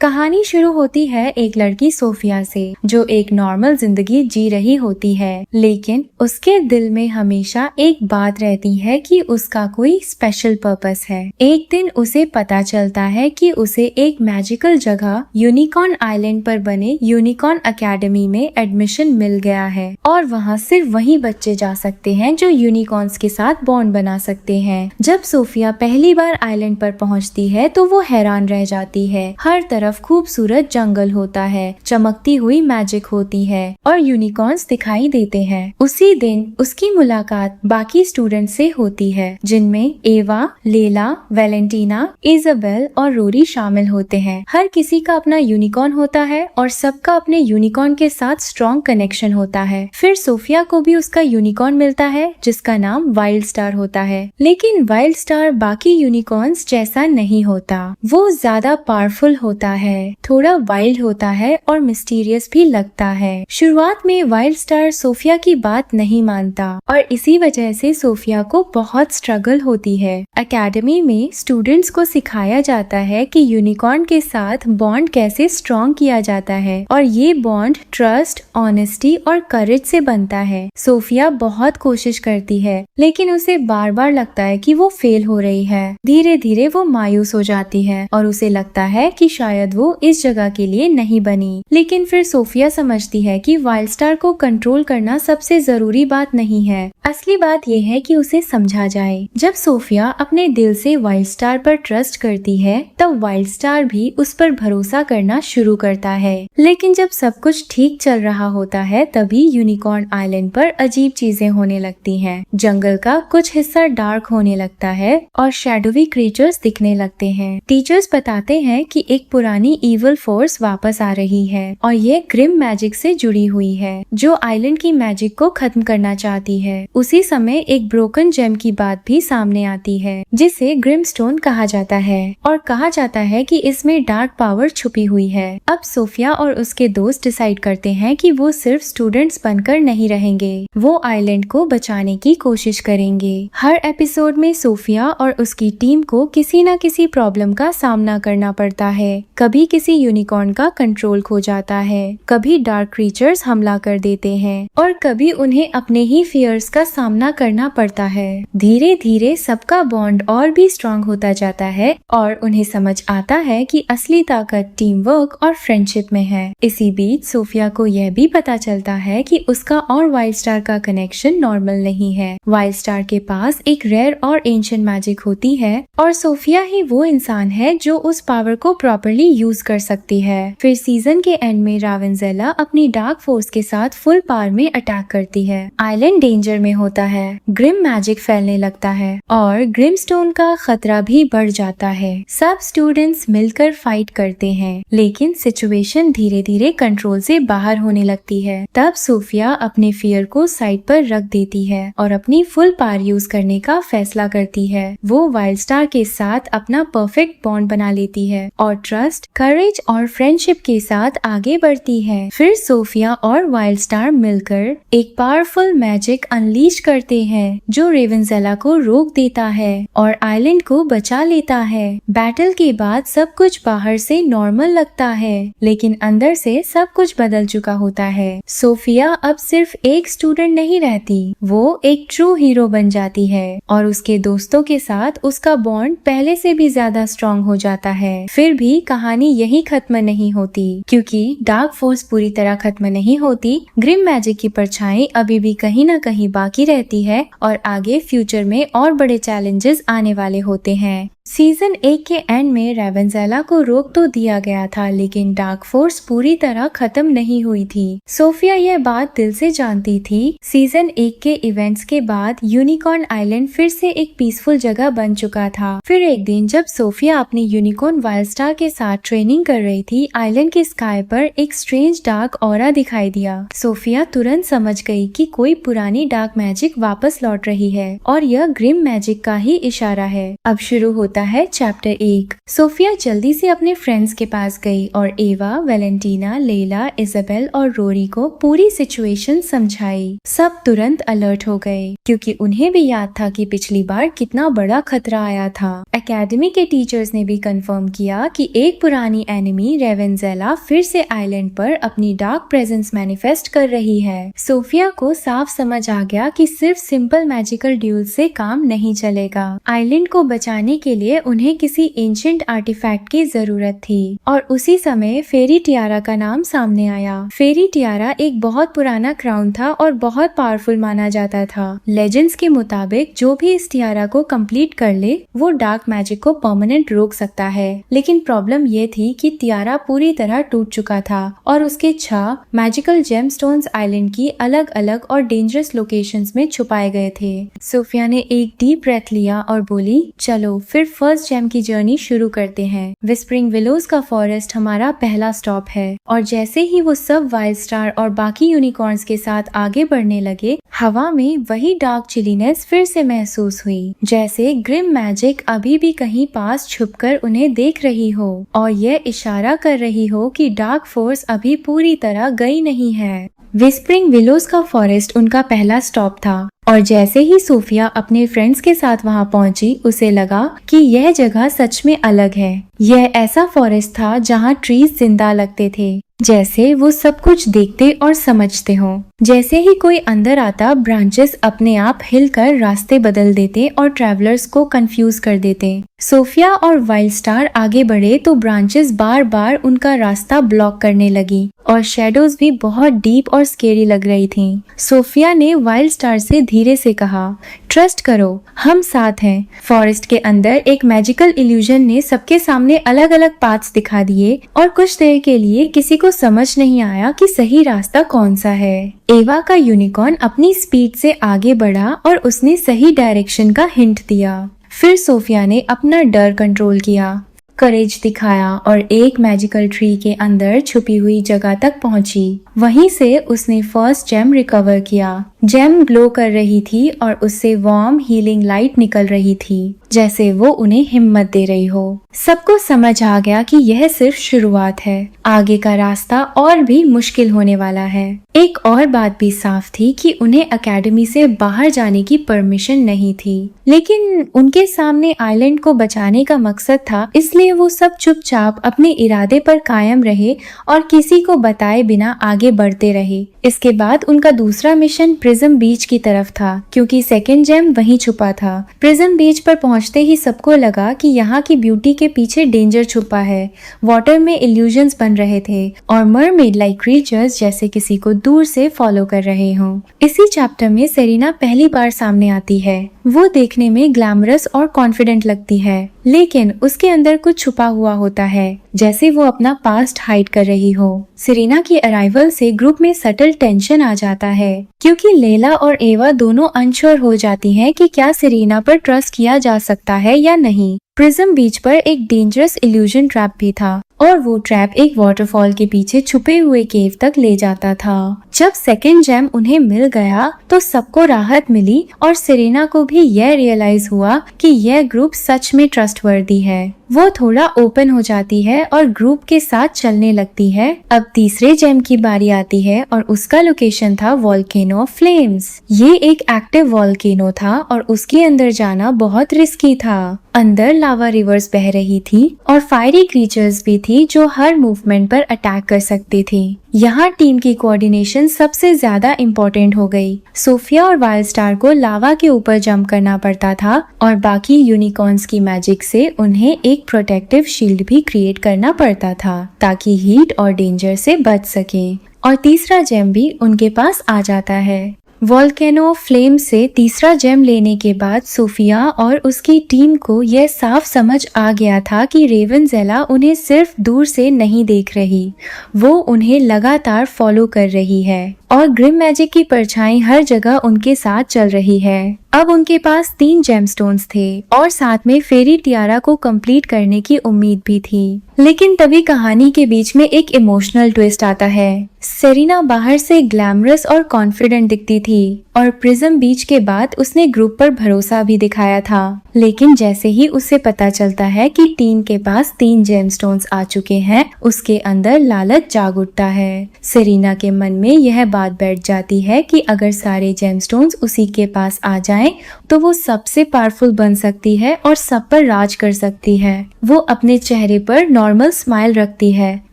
कहानी शुरू होती है एक लड़की सोफिया से जो एक नॉर्मल जिंदगी जी रही होती है, लेकिन उसके दिल में हमेशा एक बात रहती है कि उसका कोई स्पेशल पर्पस है। एक दिन उसे पता चलता है कि उसे एक मैजिकल जगह यूनिकॉर्न आइलैंड पर बने यूनिकॉर्न एकेडमी में एडमिशन मिल गया है और वहाँ सिर्फ वही बच्चे जा सकते हैं जो यूनिकॉर्न्स के साथ बॉन्ड बना सकते हैं। जब सोफिया पहली बार आइलैंड पर पहुँचती है तो वो हैरान रह जाती है। हर तरफ खूबसूरत जंगल होता है, चमकती हुई मैजिक होती है और यूनिकॉर्न्स दिखाई देते हैं। उसी दिन उसकी मुलाकात बाकी स्टूडेंट से होती है, जिनमें एवा, लेला, वैलेंटीना, इजाबेल और रोरी शामिल होते हैं। हर किसी का अपना यूनिकॉर्न होता है और सबका अपने यूनिकॉर्न के साथ स्ट्रॉन्ग कनेक्शन होता है। फिर सोफिया को भी उसका यूनिकॉर्न मिलता है जिसका नाम वाइल्ड स्टार होता है, लेकिन वाइल्ड स्टार बाकी यूनिकॉर्न्स जैसा नहीं होता। वो ज्यादा पावरफुल होता है, थोड़ा वाइल्ड होता है और मिस्टीरियस भी लगता है। शुरुआत में वाइल्ड स्टार सोफिया की बात नहीं मानता और इसी वजह से सोफिया को बहुत स्ट्रगल होती है। एकेडमी में स्टूडेंट्स को सिखाया जाता है कि यूनिकॉर्न के साथ बॉन्ड कैसे स्ट्रॉन्ग किया जाता है और ये बॉन्ड ट्रस्ट, ऑनेस्टी और करेज से बनता है। सोफिया बहुत कोशिश करती है, लेकिन उसे बार बार लगता है कि वो फेल हो रही है। धीरे धीरे वो मायूस हो जाती है और उसे लगता है कि शायद वो इस जगह के लिए नहीं बनी। लेकिन फिर सोफिया समझती है कि वाइल्ड स्टार को कंट्रोल करना सबसे जरूरी बात नहीं है, असली बात यह है कि उसे समझा जाए। जब सोफिया अपने दिल से वाइल्ड स्टार पर ट्रस्ट करती है तब वाइल्ड स्टार भी उस पर भरोसा करना शुरू करता है। लेकिन जब सब कुछ ठीक चल रहा होता है तभी यूनिकॉर्न आइलैंड पर अजीब चीजें होने लगती हैं। जंगल का कुछ हिस्सा डार्क होने लगता है और शैडोवी क्रीचर्स दिखने लगते हैं। टीचर्स बताते हैं कि एक पुरानी इविल फोर्स वापस आ रही है और ये ग्रिम मैजिक से जुड़ी हुई है जो आइलैंड की मैजिक को खत्म करना चाहती है। उसी समय एक ब्रोकन जेम की बात भी सामने आती है जिसे ग्रिम स्टोन कहा जाता है और कहा जाता है कि इसमें डार्क पावर छुपी हुई है। अब सोफिया और उसके दोस्त डिसाइड करते हैं कि वो सिर्फ स्टूडेंट्स बनकर नहीं रहेंगे, वो आइलैंड को बचाने की कोशिश करेंगे। हर एपिसोड में सोफिया और उसकी टीम को किसी न किसी प्रॉब्लम का सामना करना पड़ता है। कभी किसी यूनिकॉर्न का कंट्रोल खो जाता है, कभी डार्क क्रीचर्स हमला कर देते हैं और कभी उन्हें अपने ही फियर्स का सामना करना पड़ता है। धीरे धीरे सबका बॉन्ड और भी स्ट्रॉन्ग होता जाता है और उन्हें समझ आता है कि असली ताकत टीम वर्क और फ्रेंडशिप में है। इसी बीच सोफिया को यह भी पता चलता है कि उसका और वाइल्ड स्टार का कनेक्शन नॉर्मल नहीं है। वाइल्ड स्टार के पास एक रेयर और एंशिएंट मैजिक होती है और सोफिया ही वो इंसान है जो उस पावर को प्रॉपर्ली यूज कर सकती है। फिर सीजन के एंड में रावेंजेला अपनी डार्क फोर्स के साथ फुल पावर में अटैक करती है। आइलैंड डेंजर में होता है, ग्रिम मैजिक फैलने लगता है और ग्रिमस्टोन का खतरा भी बढ़ जाता है। सब स्टूडेंट्स मिलकर फाइट करते हैं, लेकिन सिचुएशन धीरे धीरे कंट्रोल से बाहर होने लगती है। तब सोफिया अपने फियर को साइड पर रख देती है और अपनी फुल पावर यूज करने का फैसला करती है। वो वाइल्ड स्टार के साथ अपना परफेक्ट बॉन्ड बना लेती है और ट्रस्ट, करेज और फ्रेंडशिप के साथ आगे बढ़ती है। फिर सोफिया और वाइल्ड स्टार मिलकर एक पावरफुल मैजिक अनलीश करते हैं जो रेवेंजेला को रोक देता है और आइलैंड को बचा लेता है। बैटल के बाद सब कुछ बाहर से नॉर्मल लगता है, लेकिन अंदर से सब कुछ बदल चुका होता है। सोफिया अब सिर्फ एक स्टूडेंट नहीं रहती, वो एक ट्रू हीरो बन जाती है और उसके दोस्तों के साथ उसका बॉन्ड पहले से भी ज्यादा स्ट्रॉन्ग हो जाता है। फिर भी कहानी यही खत्म नहीं होती, क्योंकि डार्क फोर्स पूरी तरह खत्म नहीं होती। ग्रिम मैजिक की परछाई अभी भी कहीं न कहीं बाकी रहती है और आगे फ्यूचर में और बड़े चैलेंजेस आने वाले होते हैं। सीजन 1 के एंड में रावेंजेला को रोक तो दिया गया था, लेकिन डार्क फोर्स पूरी तरह खत्म नहीं हुई थी। सोफिया यह बात दिल से जानती थी। सीजन 1 के इवेंट्स के बाद यूनिकॉर्न आइलैंड फिर से एक पीसफुल जगह बन चुका था। फिर एक दिन जब सोफिया अपनी यूनिकॉर्न वाइल्ड स्टार के साथ ट्रेनिंग कर रही थी, आइलैंड के स्काई पर एक स्ट्रेंज डार्क ऑरा दिखाई दिया। सोफिया तुरंत समझ गई कि कोई पुरानी डार्क मैजिक वापस लौट रही है और यह ग्रिम मैजिक का ही इशारा है। अब शुरू होती होता है चैप्टर 1। सोफिया जल्दी से अपने फ्रेंड्स के पास गई और एवा, वैलेंटीना, लेला, इजाबेल और रोरी को पूरी सिचुएशन समझाई। सब तुरंत अलर्ट हो गए क्योंकि उन्हें भी याद था कि पिछली बार कितना बड़ा खतरा आया था। एकेडमी के टीचर्स ने भी कंफर्म किया कि एक पुरानी एनिमी रेवेंजेला फिर से आइलैंड पर अपनी डार्क प्रेजेंस मैनिफेस्ट कर रही है। सोफिया को साफ समझ आ गया कि सिर्फ सिंपल मैजिकल ड्यूल से काम नहीं चलेगा। आइलैंड को बचाने के लिए उन्हें किसी एंशिएंट आर्टिफैक्ट की जरूरत थी और उसी समय फेरी टियारा का नाम सामने आया। फेरी टियारा एक बहुत पुराना क्राउन था और बहुत पावरफुल माना जाता था। लेजेंड्स के मुताबिक जो भी इस टियारा को कंप्लीट कर ले वो डार्क मैजिक को परमानेंट रोक सकता है। लेकिन प्रॉब्लम ये थी कि टियारा पूरी तरह टूट चुका था और उसके 6 मैजिकल जेमस्टोन्स आइलैंड की अलग अलग और डेंजरस लोकेशंस में छुपाए गए थे। सोफिया ने एक डीप ब्रेथ लिया और बोली, चलो फिर फर्स्ट जेम की जर्नी शुरू करते हैं। विस्परिंग विलोज का फॉरेस्ट हमारा पहला स्टॉप है। और जैसे ही वो सब वाइल्ड स्टार और बाकी यूनिकॉर्न्स के साथ आगे बढ़ने लगे, हवा में वही डार्क चिलीनेस फिर से महसूस हुई, जैसे ग्रिम मैजिक अभी भी कहीं पास छुपकर उन्हें देख रही हो और यह इशारा कर रही हो कि डार्क फोर्स अभी पूरी तरह गई नहीं है। विस्परिंग विलोज का फॉरेस्ट उनका पहला स्टॉप था और जैसे ही सोफिया अपने फ्रेंड्स के साथ वहां पहुंची, उसे लगा कि यह जगह सच में अलग है। यह ऐसा फॉरेस्ट था जहां ट्रीज जिंदा लगते थे, जैसे वो सब कुछ देखते और समझते हों। जैसे ही कोई अंदर आता, ब्रांचेस अपने आप हिलकर रास्ते बदल देते और ट्रैवलर्स को कंफ्यूज कर देते। सोफिया और वाइल्ड स्टार आगे बढ़े तो ब्रांचेस बार बार उनका रास्ता ब्लॉक करने लगी और शेडोज भी बहुत डीप और स्केरी लग रही थीं। सोफिया ने वाइल्ड स्टार से धीरे से कहा, ट्रस्ट करो, हम साथ हैं। फॉरेस्ट के अंदर एक मैजिकल इल्यूजन ने सबके सामने अलग अलग पाथ्स दिखा दिए और कुछ देर के लिए किसी को समझ नहीं आया कि सही रास्ता कौन सा है। एवा का यूनिकॉर्न अपनी स्पीड से आगे बढ़ा और उसने सही डायरेक्शन का हिंट दिया। फिर सोफिया ने अपना डर कंट्रोल किया, करेज दिखाया और एक मैजिकल ट्री के अंदर छुपी हुई जगह तक पहुंची। वहीं से उसने फर्स्ट जेम रिकवर किया। जेम ग्लो कर रही थी और उससे वार्म हीलिंग लाइट निकल रही थी, जैसे वो उन्हें हिम्मत दे रही हो। सबको समझ आ गया कि यह सिर्फ शुरुआत है, आगे का रास्ता और भी मुश्किल होने वाला है। एक और बात भी साफ थी कि उन्हें एकेडमी से बाहर जाने की परमिशन नहीं थी, लेकिन उनके सामने आइलैंड को बचाने का मकसद था, इसलिए वो सब चुपचाप अपने इरादे पर कायम रहे और किसी को बताए बिना आगे बढ़ते रहे। इसके बाद उनका दूसरा मिशन प्रिज्म बीच की तरफ था, क्योंकि सेकंड जेम वहीं छुपा था। प्रिज्म बीच पर पहुंचते ही सबको लगा कि यहाँ की ब्यूटी के पीछे डेंजर छुपा है। वाटर में इल्यूजन्स बन रहे थे और मरमेड लाइक क्रीचर्स जैसे किसी को दूर से फॉलो कर रहे हों। इसी चैप्टर में सेरेना पहली बार सामने आती है। वो देखने में ग्लैमरस और कॉन्फिडेंट लगती है, लेकिन उसके अंदर कुछ छुपा हुआ होता है, जैसे वो अपना पास्ट हाइड कर रही हो। सेरेना की अराइवल से ग्रुप में सटल टेंशन आ जाता है, क्योंकि लेला और एवा दोनों अनश्योर हो जाती हैं कि क्या सेरेना पर ट्रस्ट किया जा सकता है या नहीं। प्रिज्म बीच पर एक डेंजरस इल्यूजन ट्रैप भी था और वो ट्रैप एक वाटरफॉल के पीछे छुपे हुए केव तक ले जाता था। जब सेकंड जेम उन्हें मिल गया तो सबको राहत मिली और सेरेना को भी यह रियलाइज हुआ कि यह ग्रुप सच में ट्रस्टवर्दी है। वो थोड़ा ओपन हो जाती है और ग्रुप के साथ चलने लगती है। अब तीसरे जेम की बारी आती है और उसका लोकेशन था वॉल्केनो ऑफ फ्लेम्स। ये एक एक्टिव वॉल्केनो था और उसके अंदर जाना बहुत रिस्की था। अंदर लावा रिवर्स बह रही थी और फायरी क्रीचर्स भी थी जो हर मूवमेंट पर अटैक कर सकती थी। यहाँ टीम की कोऑर्डिनेशन सबसे ज्यादा इम्पोर्टेंट हो गई। सोफिया और वाइल्ड स्टार को लावा के ऊपर जंप करना पड़ता था और बाकी यूनिकॉर्न्स की मैजिक से उन्हें एक प्रोटेक्टिव शील्ड भी क्रिएट करना पड़ता था, ताकि हीट और डेंजर से बच सकें। और तीसरा जेम भी उनके पास आ जाता है। वॉल्केनो फ्लेम से तीसरा जेम लेने के बाद सोफिया और उसकी टीम को यह साफ समझ आ गया था कि रेवेंजेला उन्हें सिर्फ दूर से नहीं देख रही, वो उन्हें लगातार फॉलो कर रही है और ग्रिम मैजिक की परछाई हर जगह उनके साथ चल रही है। अब उनके पास 3 जेमस्टोन्स थे और साथ में फेरी टियारा को कंप्लीट करने की उम्मीद भी थी। लेकिन तभी कहानी के बीच में एक इमोशनल ट्विस्ट आता है। सेरेना बाहर से ग्लैमरस और कॉन्फिडेंट दिखती थी और प्रिज्म बीच के बाद उसने ग्रुप पर भरोसा भी दिखाया था। लेकिन जैसे ही उसे पता चलता है कि टीन के पास 3 जेमस्टोन्स आ चुके हैं, उसके अंदर लालच जाग उठता है। सेरेना के मन में यह बात बैठ जाती है कि अगर सारे जेमस्टोन्स उसी के पास आ जाएं, तो वो सबसे पावरफुल बन सकती है और सब पर राज कर सकती है। वो अपने चेहरे पर नॉर्मल स्माइल रखती है,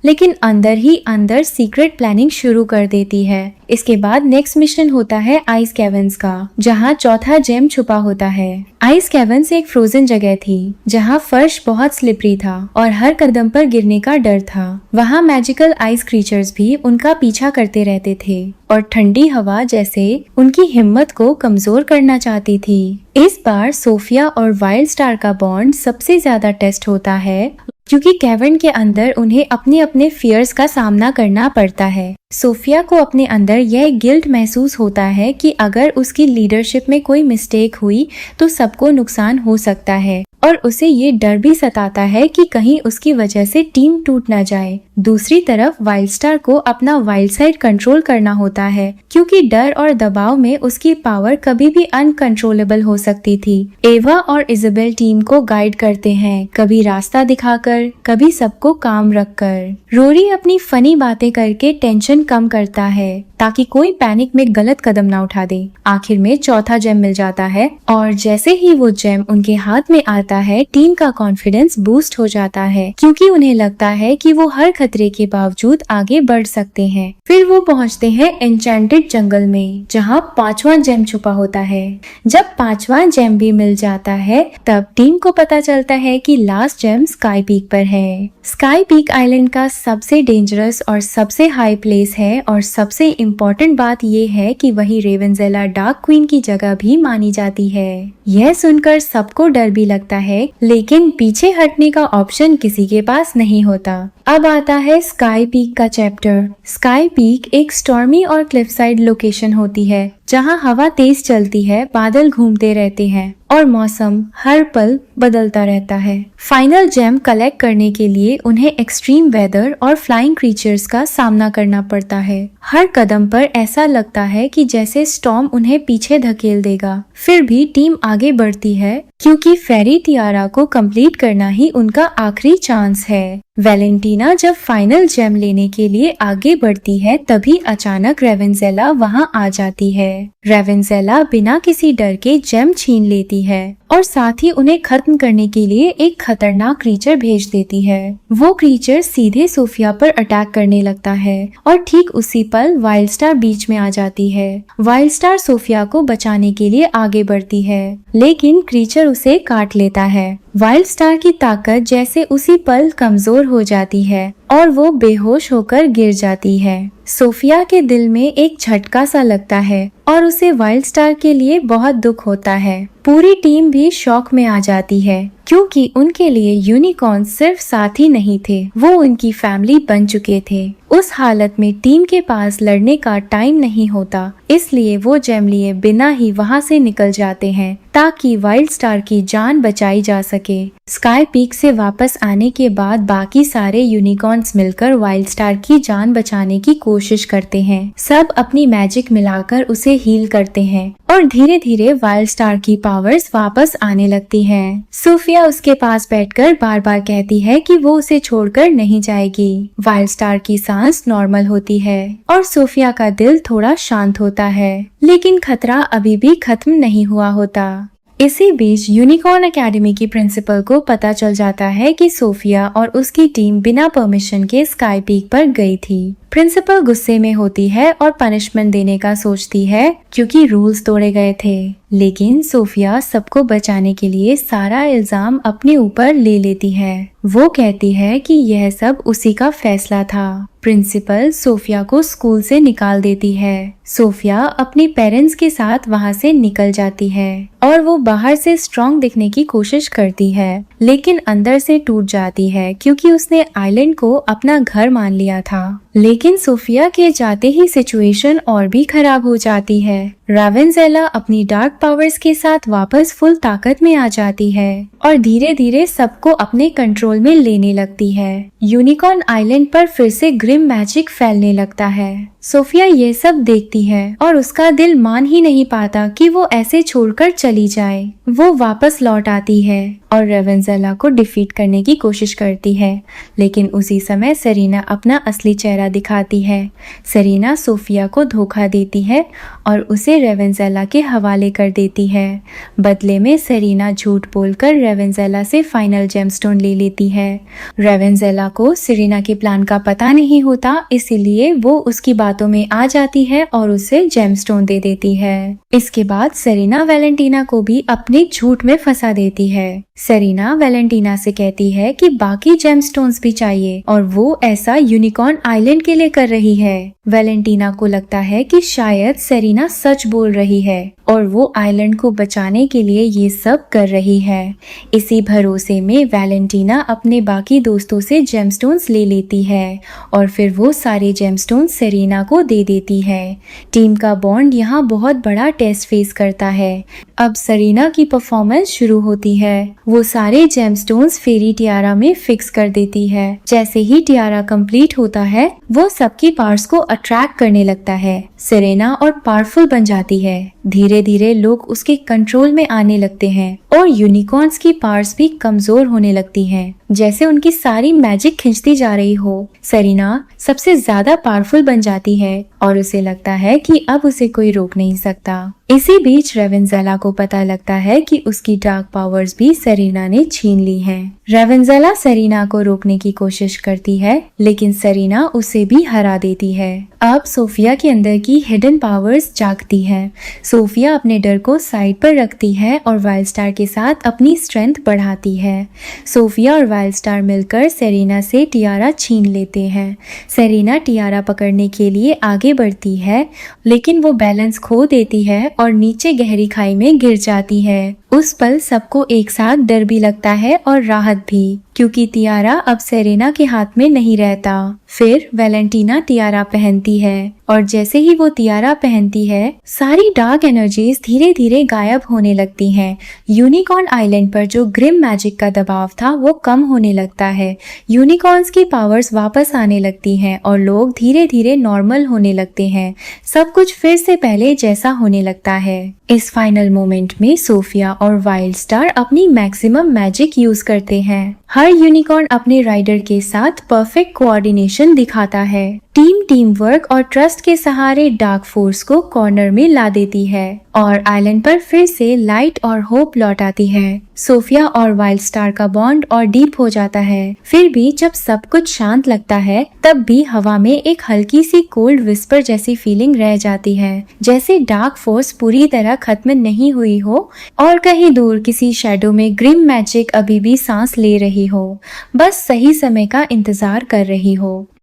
लेकिन अंदर ही अंदर सीक्रेट प्लानिंग शुरू कर देती है। इसके बाद नेक्स्ट मिशन होता है आइस कैवर्न्स का, जहाँ चौथा जेम छुपा होता है। आइस कैवर्न्स एक फ्रोजन जगह थी जहाँ फर्श बहुत स्लिपरी था और हर कदम पर गिरने का डर था। वहाँ मैजिकल आइस क्रीचर्स भी उनका पीछा करते रहते थे और ठंडी हवा जैसे उनकी हिम्मत को कमजोर करना चाहती थी। इस बार सोफिया और वाइल्ड स्टार का बॉन्ड सबसे ज्यादा टेस्ट होता है, क्योंकि कैवर्न के अंदर उन्हें अपने अपने फियर्स का सामना करना पड़ता है। सोफिया को अपने अंदर यह गिल्ट महसूस होता है कि अगर उसकी लीडरशिप में कोई मिस्टेक हुई तो सबको नुकसान हो सकता है, और उसे ये डर भी सताता है कि कहीं उसकी वजह से टीम टूट ना जाए। दूसरी तरफ वाइल्ड स्टार को अपना वाइल्ड साइड कंट्रोल करना होता है, क्योंकि डर और दबाव में उसकी पावर कभी भी अनकंट्रोलेबल हो सकती थी। एवा और इजाबेल टीम को गाइड करते हैं, कभी रास्ता दिखाकर, कभी सबको काम रखकर। रोरी अपनी फनी बातें करके टेंशन कम करता है ताकि कोई पैनिक में गलत कदम ना उठा दे। आखिर में चौथा जेम मिल जाता है और जैसे ही वो जेम उनके हाथ में आता है, टीम का कॉन्फिडेंस बूस्ट हो जाता है, क्योंकि उन्हें लगता है कि वो हर खतरे के बावजूद आगे बढ़ सकते हैं। फिर वो पहुंचते हैं एन्चेंटेड जंगल में, जहां 5वां जेम छुपा होता है। जब 5वां जेम भी मिल जाता है, तब टीम को पता चलता है कि लास्ट जेम स्काई पीक पर है। स्काई पीक आइलैंड का सबसे डेंजरस और सबसे हाई प्लेस है, और सबसे इम्पोर्टेंट बात ये है कि वही रेवेंजेला डार्क क्वीन की जगह भी मानी जाती है। यह सुनकर सबको डर भी लगता है, लेकिन पीछे हटने का ऑप्शन किसी के पास नहीं होता। अब आता है स्काई पीक का चैप्टर। स्काई पीक एक स्टॉर्मी और क्लिफ साइड लोकेशन होती है, जहां हवा तेज चलती है, बादल घूमते रहते हैं और मौसम हर पल बदलता रहता है। फाइनल जेम कलेक्ट करने के लिए उन्हें एक्सट्रीम वेदर और फ्लाइंग क्रीचर्स का सामना करना पड़ता है। हर कदम पर ऐसा लगता है कि जैसे स्टॉर्म उन्हें पीछे धकेल देगा। फिर भी टीम आगे बढ़ती है, क्योंकि फेरी टियारा को कंप्लीट करना ही उनका आखिरी चांस है। वैलेंटीना जब फाइनल जेम लेने के लिए आगे बढ़ती है, तभी अचानक रेवेंजेला वहां आ जाती है। रेवेंजेला बिना किसी डर के जेम छीन लेती है और साथ ही उन्हें खत्म करने के लिए एक खतरनाक क्रीचर भेज देती है। वो क्रीचर सीधे सोफिया पर अटैक करने लगता है और ठीक उसी पल वाइल्ड स्टार बीच में आ जाती है। वाइल्ड स्टार सोफिया को बचाने के लिए आगे बढ़ती है, लेकिन क्रीचर उसे काट लेता है। वाइल्ड स्टार की ताकत जैसे उसी पल कमजोर हो जाती है और वो बेहोश होकर गिर जाती है। सोफिया के दिल में एक झटका सा लगता है और उसे वाइल्ड स्टार के लिए बहुत दुख होता है। पूरी टीम भी शॉक में आ जाती है, क्योंकि उनके लिए यूनिकॉर्न सिर्फ साथी नहीं थे, वो उनकी फैमिली बन चुके थे। उस हालत में टीम के पास लड़ने का टाइम नहीं होता, इसलिए वो जेम लिए बिना ही वहां से निकल जाते हैं ताकि वाइल्ड स्टार की जान बचाई जा सके। स्काई पीक से वापस आने के बाद बाकी सारे यूनिकॉर्न्स मिलकर वाइल्ड स्टार की जान बचाने की कोशिश करते हैं। सब अपनी मैजिक मिलाकर उसे हील करते हैं और धीरे धीरे वाइल्ड स्टार की पावर्स वापस आने लगती हैं। सोफिया उसके पास बैठकर बार बार कहती है कि वो उसे छोड़कर नहीं जाएगी। वाइल्ड स्टार की सांस नॉर्मल होती है और सोफिया का दिल थोड़ा शांत होता है, लेकिन खतरा अभी भी खत्म नहीं हुआ होता। इसी बीच यूनिकॉर्न एकेडमी की प्रिंसिपल को पता चल जाता है कि सोफिया और उसकी टीम बिना परमिशन के स्काई पीक पर गई थी। प्रिंसिपल गुस्से में होती है और पनिशमेंट देने का सोचती है, क्योंकि रूल्स तोड़े गए थे। लेकिन सोफिया सबको बचाने के लिए सारा इल्जाम अपने ऊपर ले लेती है। वो कहती है कि यह सब उसी का फैसला था। प्रिंसिपल सोफिया को स्कूल से निकाल देती है। सोफिया अपने पेरेंट्स के साथ वहां से निकल जाती है और वो बाहर से स्ट्रॉन्ग दिखने की कोशिश करती है, लेकिन अंदर से टूट जाती है, क्योंकि उसने आइलैंड को अपना घर मान लिया था। लेकिन सोफिया के जाते ही सिचुएशन और भी खराब हो जाती है। रावेंजेला अपनी डार्क पावर्स के साथ वापस फुल ताकत में आ जाती है और धीरे धीरे सबको अपने कंट्रोल में लेने लगती है। यूनिकॉर्न आइलैंड पर फिर से ग्रिम मैजिक फैलने लगता है। सोफिया ये सब देखती है और उसका दिल मान ही नहीं पाता कि वो ऐसे छोड़कर चली जाए। वो वापस लौट आती है और रावेंजेला को डिफीट करने की कोशिश करती है, लेकिन उसी समय सेरेना अपना असली चेहरा दिखाती है। सेरेना सोफिया को धोखा देती है और उसे रावेंजेला के हवाले कर देती है। बदले में सेरेना झूठ बोलकर रावेंजेला से फाइनल जेमस्टोन ले लेती है। रावेंजेला को सेरेना के प्लान का पता नहीं होता, इसीलिए वो उसकी बातों में आ जाती है और उसे जेमस्टोन दे देती है। इसके बाद सेरेना वैलेंटीना को भी अपने झूठ में फंसा देती है। सेरेना वैलेंटीना से कहती है कि बाकी जेमस्टोन्स भी चाहिए और वो ऐसा यूनिकॉर्न आइलैंड के लिए कर रही है। वैलेंटीना को लगता है कि शायद सेरेना सच बोल रही है और वो आइलैंड को बचाने के लिए ये सब कर रही है। इसी भरोसे में वैलेंटीना अपने बाकी दोस्तों से जेमस्टोन्स ले लेती है और फिर वो सारे जेमस्टोन्स सेरेना को दे देती है। टीम का बॉन्ड यहाँ बहुत बड़ा टेस्ट फेस करता है। अब सेरेना की परफॉर्मेंस शुरू होती है। वो सारे जेमस्टोन्स फेरी टियारा में फिक्स कर देती है। जैसे ही टियारा कंप्लीट होता है, वो सबकी पार्ट्स को अट्रैक्ट करने लगता है। सेरेना और पावरफुल बन जाती है। धीरे धीरे लोग उसके कंट्रोल में आने लगते हैं और यूनिकॉर्न्स की पार्ट्स भी कमजोर होने लगती हैं, जैसे उनकी सारी मैजिक खिंचती जा रही हो। सेरेना सबसे ज्यादा पावरफुल बन जाती है और उसे लगता है कि अब उसे कोई रोक नहीं सकता। इसी बीच रावेंजेला को पता लगता है कि उसकी डार्क पावर्स भी सेरेना ने छीन ली हैं। रावेंजेला सेरेना को रोकने की कोशिश करती है, लेकिन सेरेना उसे भी हरा देती है। अब सोफिया के अंदर की हिडन पावर्स जागती हैं। सोफिया अपने डर को साइड पर रखती है और वाइल्डस्टार के साथ अपनी स्ट्रेंथ बढ़ाती है। सोफिया और वाइल्डस्टार मिलकर सेरेना से टियारा छीन लेते हैं। सेरेना टियारा पकड़ने के लिए आगे बढ़ती है, लेकिन वो बैलेंस खो देती है और नीचे गहरी खाई में गिर जाती है। उस पल सबको एक साथ डर भी लगता है और राहत भी, क्योंकि टियारा अब सेरेना के हाथ में नहीं रहता। फिर वैलेंटीना टियारा पहनती है और जैसे ही वो टियारा पहनती है, सारी डार्क एनर्जीज धीरे धीरे गायब होने लगती हैं। यूनिकॉर्न आइलैंड पर जो ग्रिम मैजिक का दबाव था वो कम होने लगता है। यूनिकॉर्न्स की पावर्स वापस आने लगती हैं और लोग धीरे धीरे नॉर्मल होने लगते हैं। सब कुछ फिर से पहले जैसा होने लगता है। इस फाइनल मोमेंट में सोफिया और वाइल्डस्टार अपनी मैक्सिमम मैजिक यूज करते हैं। हर यूनिकॉर्न अपने राइडर के साथ परफेक्ट कोऑर्डिनेशन दिखाता है। टीम वर्क और ट्रस्ट के सहारे डार्क फोर्स को कॉर्नर में ला देती है और आइलैंड पर फिर से लाइट और होप लौट आती है। सोफिया और वाइल्डस्टार का बॉन्ड और डीप हो जाता है। फिर भी जब सब कुछ शांत लगता है, तब भी हवा में एक हल्की सी कोल्ड विस्पर जैसी फीलिंग रह जाती है, जैसे डार्क फोर्स पूरी तरह खत्म नहीं हुई हो और कहीं दूर किसी शैडो में ग्रिम मैजिक अभी भी सांस ले रही हो, बस सही समय का इंतजार कर रही हो।